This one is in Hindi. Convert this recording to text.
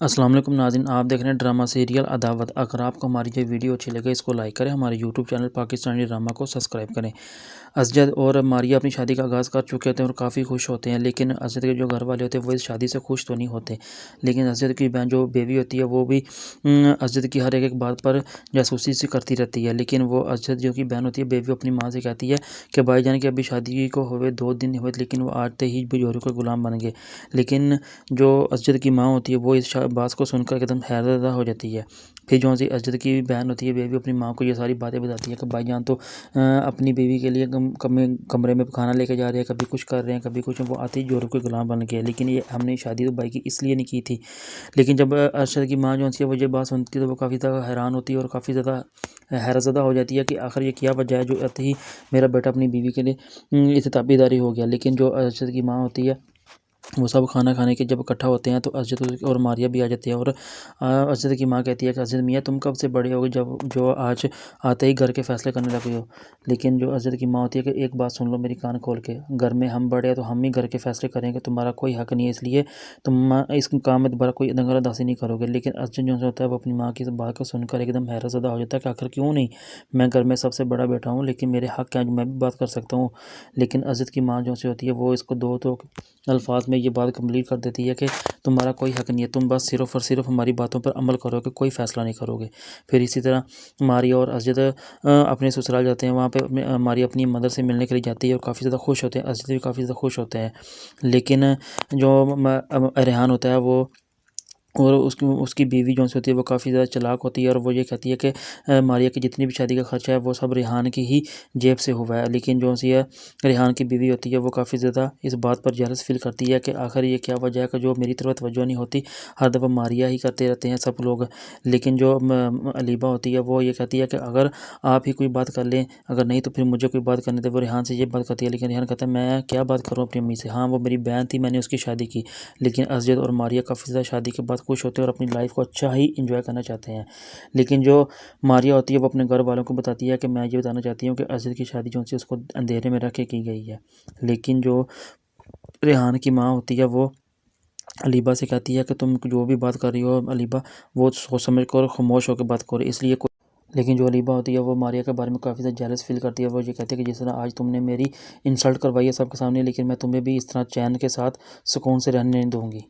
अस्सलाम वालेकुम नाज़रीन, आप देख रहे हैं ड्रामा सीरियल अदावत। अगर आपको हमारी ये वीडियो अच्छी लगे इसको लाइक करें, हमारे यूट्यूब चैनल पाकिस्तानी ड्रामा को सब्सक्राइब करें। असजद और मारिया अपनी शादी का आगाज़ कर चुके होते हैं और काफ़ी खुश होते हैं, लेकिन असजद के जो घर वाले होते हैं वो इस शादी से खुश तो नहीं होते। लेकिन असजद की बहन जो बेबी होती है वो भी असजद की हर एक बात पर जासूसी सी करती रहती है। लेकिन वो असजद जो की बहन होती है बेबी अपनी माँ से कहती है कि भाईजान की अभी शादी को हुए 2 दिन हुए, लेकिन वो आते ही बुजुर्ग के गुलाम बन गए। लेकिन जो असजद की माँ होती है वो इस बात को सुनकर एकदम हैरतज़दा हो जाती है। फिर जो सी असजद की बहन होती है बेबी अपनी माँ को ये सारी बातें बताती है कि भाईजान तो अपनी बीवी के लिए कमरे में खाना लेके जा रहे हैं, कभी कुछ कर रहे हैं, कभी कुछ, वो आते ही जोरों के गुलाम बन गए। लेकिन ये हमने शादी तो भाई की इसलिए नहीं की थी। लेकिन जब अरशद की माँ जो सी है वो ये बात सुनती है तो वो काफ़ी ज़्यादा हैरान होती है और काफ़ी ज़्यादा हैरतज़दा हो जाती है कि आखिर ये क्या वजह है जो आते ही मेरा बेटा अपनी बीवी के लिए इस ताबेदारी हो गया। लेकिन जो अरशद की माँ होती है वो सब खाना खाने के जब इकट्ठा होते हैं तो असजद और मारिया भी आ जाती है। और असजद की माँ कहती है कि असजद मियाँ तुम कब से बड़े हो गए जब जो आज आते ही घर के फैसले करने लगे हो। लेकिन जो असजद की माँ होती है कि एक बात सुन लो मेरी कान खोल के, घर में हम बड़े हैं तो हम ही घर के फैसले करेंगे, तुम्हारा कोई हक नहीं है, इसलिए तुम इस काम में दोबारा कोई दखलअंदाज़ी नहीं करोगे। लेकिन असजद जो होता है वो अपनी माँ की इस बात को सुनकर एकदम हैरतज़दा हो जाता है कि आखिर क्यों नहीं, मैं घर में सबसे बड़ा बेटा हूँ, लेकिन मेरे हक क्या मैं भी बात कर सकता हूँ। लेकिन असजद की माँ जो सी होती है वो इसको दो तो अल्फाज में ये बात कंप्लीट कर देती है कि तुम्हारा कोई हक नहीं है, तुम बस सिर्फ़ और सिर्फ हमारी बातों पर अमल करोगे, कोई फ़ैसला नहीं करोगे। फिर इसी तरह मारिया और असजद अपने ससुराल जाते हैं। वहाँ पे मारिया अपनी मदर से मिलने के लिए जाती है और काफ़ी ज़्यादा खुश होते हैं, असजद भी काफ़ी ज़्यादा खुश होते हैं। लेकिन जो रेहान होता है वो और उसकी उसकी बीवी जो सी होती है वो काफ़ी ज़्यादा चालाक होती है और वो ये कहती है कि मारिया की जितनी भी शादी का खर्चा है वो सब रेहान की ही जेब से हुआ है। लेकिन जो सी है रेहान की बीवी होती है वो काफ़ी ज़्यादा इस बात पर जेलस फील करती है कि आखिर ये क्या वजह है कि जो मेरी तरफ तवज्जो नहीं होती, हर दफ़ा मारिया ही करते रहते हैं सब लोग। लेकिन जो अलीबा होती है वो ये कहती है कि अगर आप ही कोई बात कर लें, अगर नहीं तो फिर मुझे कोई बात करने दे। वो रेहान से ये बात करती है, लेकिन रेहान कहता है मैं क्या बात करूँ अपनी अम्मी से, हाँ वो मेरी बहन थी, मैंने उसकी शादी की। लेकिन असजद और मारिया काफ़ी ज़्यादा शादी के बाद खुश होते हैं और अपनी लाइफ को अच्छा ही इंजॉय करना चाहते हैं। लेकिन जो मारिया होती है वो अपने घर वालों को बताती है कि मैं ये बताना चाहती हूँ कि असद की शादी जो सी उसको अंधेरे में रख के की गई है। लेकिन जो रेहान की माँ होती है वो अलीबा से कहती है कि तुम जो भी बात कर रही हो अलीबा, वो सोच समझ कर खामोश होकर बात करो, इसलिए लेकिन जो अलीबा होती है वो मारिया के बारे में काफ़ी ज़्यादा जेलस फील करती है। वो ये कहती है कि जिस तरह आज तुमने मेरी इंसल्ट करवाई है सबके सामने, लेकिन मैं तुम्हें भी इस तरह चैन के साथ सुकून से रहने नहीं दूँगी।